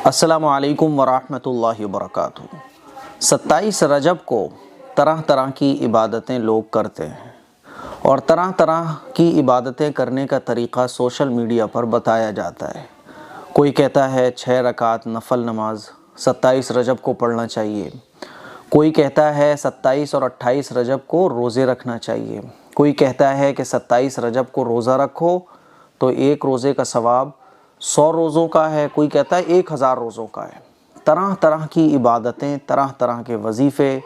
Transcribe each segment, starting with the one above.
السلام علیکم ورحمۃ اللہ وبرکاتہ۔ 27 رجب کو طرح طرح کی عبادتیں لوگ کرتے ہیں اور طرح طرح کی عبادتیں کرنے کا طریقہ سوشل میڈیا پر بتایا جاتا ہے۔ کوئی کہتا ہے 6 رکعت نفل نماز 27 رجب کو پڑھنا چاہیے، کوئی کہتا ہے 27 اور 28 رجب کو روزے رکھنا چاہیے، کوئی کہتا ہے کہ 27 رجب کو روزہ رکھو تو ایک روزے کا ثواب 100 روزوں کا ہے، کوئی کہتا ہے 1000 روزوں کا ہے۔ طرح طرح کی عبادتیں، طرح طرح کے وظیفے،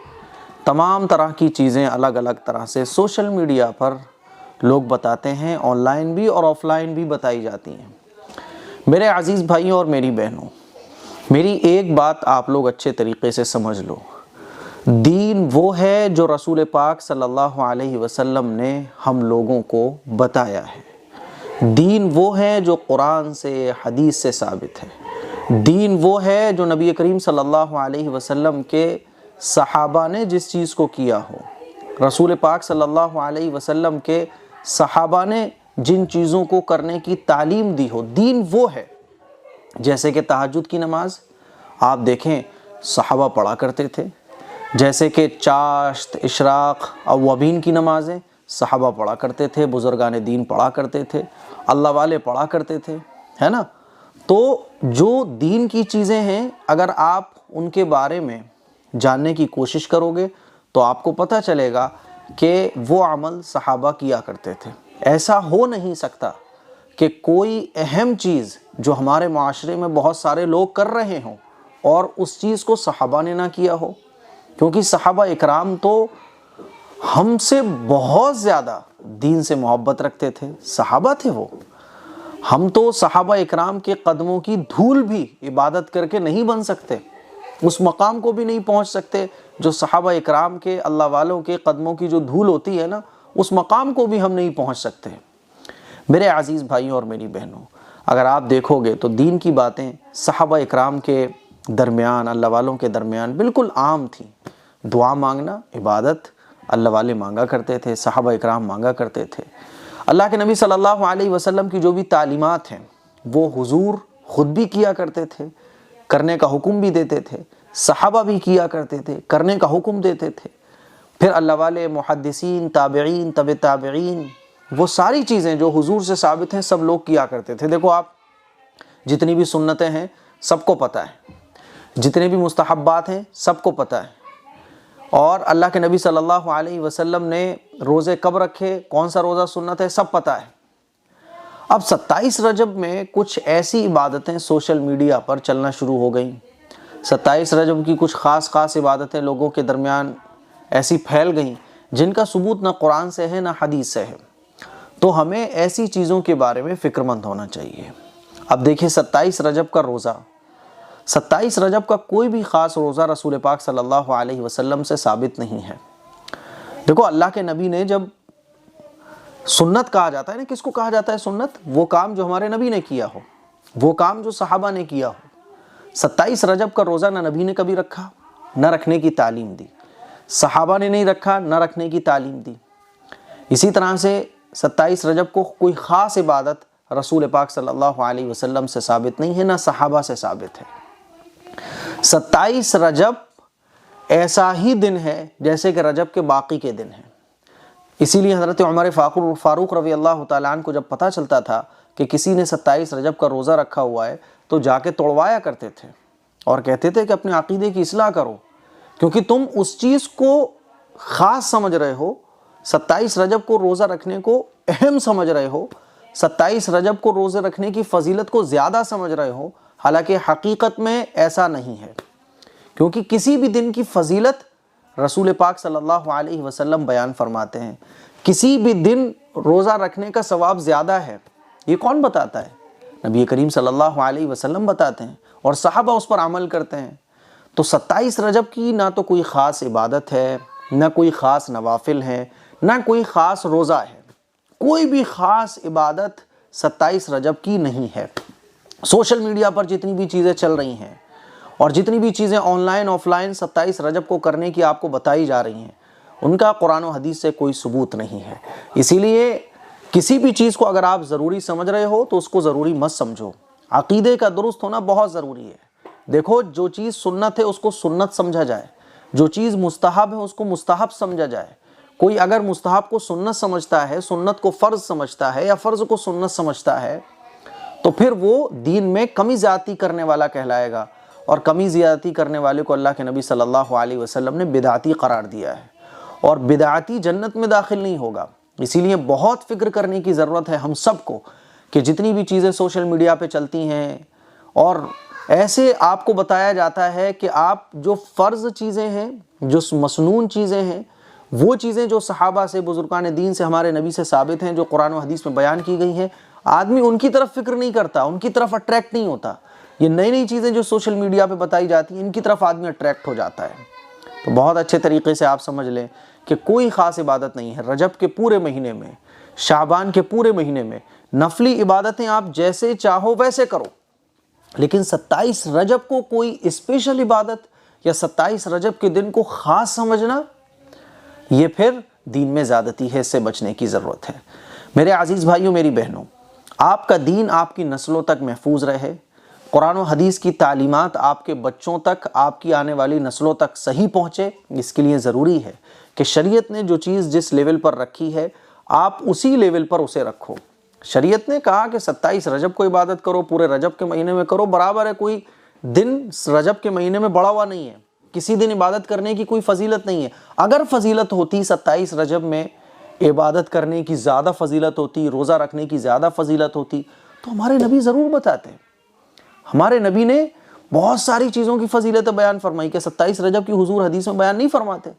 تمام طرح کی چیزیں الگ الگ طرح سے سوشل میڈیا پر لوگ بتاتے ہیں، آن لائن بھی اور آف لائن بھی بتائی جاتی ہیں۔ میرے عزیز بھائیوں اور میری بہنوں، میری ایک بات آپ لوگ اچھے طریقے سے سمجھ لو، دین وہ ہے جو رسول پاک صلی اللہ علیہ وسلم نے ہم لوگوں کو بتایا ہے۔ دین وہ ہے جو قرآن سے، حدیث سے ثابت ہے۔ دین وہ ہے جو نبی کریم صلی اللہ علیہ وسلم کے صحابہ نے جس چیز کو کیا ہو، رسول پاک صلی اللہ علیہ وسلم کے صحابہ نے جن چیزوں کو کرنے کی تعلیم دی ہو، دین وہ ہے۔ جیسے کہ تہجد کی نماز آپ دیکھیں صحابہ پڑھا کرتے تھے، جیسے کہ چاشت، اشراق، اوابین کی نمازیں صحابہ پڑھا کرتے تھے، بزرگان دین پڑھا کرتے تھے، اللہ والے پڑھا کرتے تھے، ہے نا؟ تو جو دین کی چیزیں ہیں، اگر آپ ان کے بارے میں جاننے کی کوشش کرو گے تو آپ کو پتہ چلے گا کہ وہ عمل صحابہ کیا کرتے تھے۔ ایسا ہو نہیں سکتا کہ کوئی اہم چیز جو ہمارے معاشرے میں بہت سارے لوگ کر رہے ہوں اور اس چیز کو صحابہ نے نہ کیا ہو، کیونکہ صحابہ اکرام تو ہم سے بہت زیادہ دین سے محبت رکھتے تھے، صحابہ تھے وہ۔ ہم تو صحابہ اکرام کے قدموں کی دھول بھی عبادت کر کے نہیں بن سکتے، اس مقام کو بھی نہیں پہنچ سکتے جو صحابہ اکرام کے، اللہ والوں کے قدموں کی جو دھول ہوتی ہے نا، اس مقام کو بھی ہم نہیں پہنچ سکتے۔ میرے عزیز بھائیوں اور میری بہنوں، اگر آپ دیکھو گے تو دین کی باتیں صحابہ اکرام کے درمیان، اللہ والوں کے درمیان بالکل عام تھیں۔ دعا مانگنا عبادت، اللہ والے مانگا کرتے تھے، صحابہ اکرام مانگا کرتے تھے۔ اللہ کے نبی صلی اللہ علیہ وسلم کی جو بھی تعلیمات ہیں وہ حضور خود بھی کیا کرتے تھے، کرنے کا حکم بھی دیتے تھے، صحابہ بھی کیا کرتے تھے، کرنے کا حکم دیتے تھے۔ پھر اللہ والے محدثین، تابعین، تبع تابعین، وہ ساری چیزیں جو حضور سے ثابت ہیں سب لوگ کیا کرتے تھے۔ دیکھو آپ جتنی بھی سنتیں ہیں سب کو پتہ ہے، جتنے بھی مستحبات ہیں سب کو پتہ ہے، اور اللہ کے نبی صلی اللہ علیہ وسلم نے روزے کب رکھے، کون سا روزہ سنت ہے، سب پتہ ہے۔ اب 27 رجب میں کچھ ایسی عبادتیں سوشل میڈیا پر چلنا شروع ہو گئیں، 27 رجب کی کچھ خاص عبادتیں لوگوں کے درمیان ایسی پھیل گئیں جن کا ثبوت نہ قرآن سے ہے نہ حدیث سے ہے۔ تو ہمیں ایسی چیزوں کے بارے میں فکر مند ہونا چاہیے۔ اب دیکھیں 27 رجب کا روزہ، 27 رجب کا کوئی بھی خاص روزہ رسول پاک صلی اللہ علیہ وسلم سے ثابت نہیں ہے۔ دیکھو اللہ کے نبی نے جب سنت کہا جاتا ہے نا، کس کو کہا جاتا ہے سنت؟ وہ کام جو ہمارے نبی نے کیا ہو، وہ کام جو صحابہ نے کیا ہو۔ 27 رجب کا روزہ نہ نبی نے کبھی رکھا، نہ رکھنے کی تعلیم دی، صحابہ نے نہیں رکھا، نہ رکھنے کی تعلیم دی۔ اسی طرح سے 27 رجب کو کوئی خاص عبادت رسول پاک صلی اللہ علیہ وسلم سے ثابت نہیں ہے، نہ صحابہ سے ثابت ہے۔ 27 رجب ایسا ہی دن ہے جیسے کہ رجب کے باقی کے دن ہیں۔ اسی لیے حضرت عمر فاروق رضی اللہ تعالیٰ عنہ کو جب پتہ چلتا تھا کہ کسی نے 27 رجب کا روزہ رکھا ہوا ہے تو جا کے توڑوایا کرتے تھے اور کہتے تھے کہ اپنے عقیدے کی اصلاح کرو، کیونکہ تم اس چیز کو خاص سمجھ رہے ہو، 27 رجب کو روزہ رکھنے کو اہم سمجھ رہے ہو، 27 رجب کو روزے رکھنے کی فضیلت کو زیادہ سمجھ رہے ہو، حالانکہ حقیقت میں ایسا نہیں ہے، کیونکہ کسی بھی دن کی فضیلت رسول پاک صلی اللہ علیہ وسلم بیان فرماتے ہیں۔ کسی بھی دن روزہ رکھنے کا ثواب زیادہ ہے، یہ کون بتاتا ہے؟ نبی کریم صلی اللہ علیہ وسلم بتاتے ہیں اور صحابہ اس پر عمل کرتے ہیں۔ تو 27 رجب کی نہ تو کوئی خاص عبادت ہے، نہ کوئی خاص نوافل ہے، نہ کوئی خاص روزہ ہے، کوئی بھی خاص عبادت 27 رجب کی نہیں ہے۔ سوشل میڈیا پر جتنی بھی چیزیں چل رہی ہیں اور جتنی بھی چیزیں آن لائن آف لائن 27 رجب کو کرنے کی آپ کو بتائی جا رہی ہیں، ان کا قرآن و حدیث سے کوئی ثبوت نہیں ہے۔ اسی لیے کسی بھی چیز کو اگر آپ ضروری سمجھ رہے ہو تو اس کو ضروری مت سمجھو۔ عقیدے کا درست ہونا بہت ضروری ہے۔ دیکھو جو چیز سنت ہے اس کو سنت سمجھا جائے، جو چیز مستحب ہے اس کو مستحب سمجھا جائے۔ کوئی اگر مستحب کو سنت سمجھتا ہے، سنت کو فرض سمجھتا ہے یا فرض کو سنت سمجھتا ہے تو پھر وہ دین میں کمی زیادتی کرنے والا کہلائے گا، اور کمی زیادتی کرنے والے کو اللہ کے نبی صلی اللہ علیہ وسلم نے بدعتی قرار دیا ہے، اور بدعتی جنت میں داخل نہیں ہوگا۔ اسی لیے بہت فکر کرنے کی ضرورت ہے ہم سب کو کہ جتنی بھی چیزیں سوشل میڈیا پہ چلتی ہیں، اور ایسے آپ کو بتایا جاتا ہے کہ آپ جو فرض چیزیں ہیں، جو مسنون چیزیں ہیں، وہ چیزیں جو صحابہ سے، بزرگان دین سے، ہمارے نبی سے ثابت ہیں، جو قرآن و حدیث میں بیان کی گئی ہیں، آدمی ان کی طرف فکر نہیں کرتا، ان کی طرف اٹریکٹ نہیں ہوتا۔ یہ نئی نئی چیزیں جو سوشل میڈیا پہ بتائی جاتی ہیں ان کی طرف آدمی اٹریکٹ ہو جاتا ہے۔ تو بہت اچھے طریقے سے آپ سمجھ لیں کہ کوئی خاص عبادت نہیں ہے رجب کے پورے مہینے میں، شعبان کے پورے مہینے میں نفلی عبادتیں آپ جیسے چاہو ویسے کرو، لیکن 27 رجب کو کوئی اسپیشل عبادت یا 27 رجب کے دن کو خاص سمجھنا، یہ پھر دین میں زیادتی ہے، اس سے بچنے کی ضرورت ہے۔ میرے عزیز بھائیوں، میری بہنوں، آپ کا دین آپ کی نسلوں تک محفوظ رہے، قرآن و حدیث کی تعلیمات آپ کے بچوں تک، آپ کی آنے والی نسلوں تک صحیح پہنچے، اس کے لیے ضروری ہے کہ شریعت نے جو چیز جس لیول پر رکھی ہے آپ اسی لیول پر اسے رکھو۔ شریعت نے کہا کہ 27 رجب کو عبادت کرو، پورے رجب کے مہینے میں کرو، برابر ہے، کوئی دن رجب کے مہینے میں بڑا ہوا نہیں ہے، کسی دن عبادت کرنے کی کوئی فضیلت نہیں ہے۔ اگر فضیلت ہوتی 27 رجب میں عبادت کرنے کی زیادہ فضیلت ہوتی، روزہ رکھنے کی زیادہ فضیلت ہوتی تو ہمارے نبی ضرور بتاتے۔ ہمارے نبی نے بہت ساری چیزوں کی فضیلت بیان فرمائی کہ 27 رجب کی حضور حدیث میں بیان نہیں فرماتے۔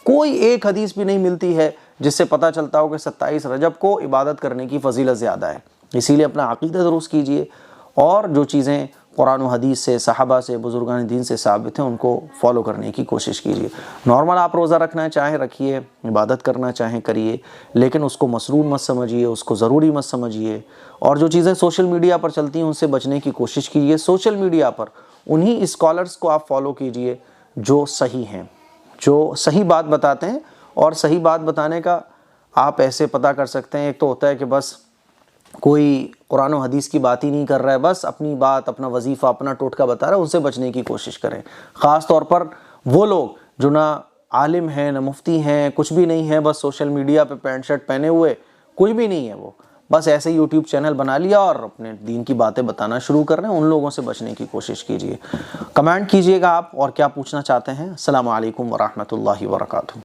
کوئی ایک حدیث بھی نہیں ملتی ہے جس سے پتہ چلتا ہو کہ 27 رجب کو عبادت کرنے کی فضیلت زیادہ ہے۔ اسی لیے اپنا عقیدہ درست کیجئے، اور جو چیزیں قرآن و حدیث سے، صحابہ سے، بزرگان دین سے ثابت ہیں ان کو فالو کرنے کی کوشش کیجئے۔ نارمل آپ روزہ رکھنا چاہیں رکھیے، عبادت کرنا چاہیں کریے، لیکن اس کو مسنون مت سمجھیے، اس کو ضروری مت سمجھیے، اور جو چیزیں سوشل میڈیا پر چلتی ہیں ان سے بچنے کی کوشش کیجیے۔ سوشل میڈیا پر انہی اسکالرز کو آپ فالو کیجیے جو صحیح ہیں، جو صحیح بات بتاتے ہیں، اور صحیح بات بتانے کا آپ ایسے پتہ کر سکتے ہیں۔ ایک تو ہوتا ہے کہ بس کوئی قرآن و حدیث کی بات ہی نہیں کر رہا ہے، بس اپنی بات، اپنا وظیفہ، اپنا ٹوٹکا بتا رہا ہے، ان سے بچنے کی کوشش کریں۔ خاص طور پر وہ لوگ جو نہ عالم ہیں، نہ مفتی ہیں، کچھ بھی نہیں ہے، بس سوشل میڈیا پہ پینٹ شرٹ پہنے ہوئے، کوئی بھی نہیں ہے، وہ بس ایسے یوٹیوب چینل بنا لیا اور اپنے دین کی باتیں بتانا شروع کر رہے ہیں، ان لوگوں سے بچنے کی کوشش کیجیے۔ کمنٹ کیجیے گا آپ اور کیا پوچھنا چاہتے ہیں۔ السلام علیکم ورحمۃ اللہ وبرکاتہ۔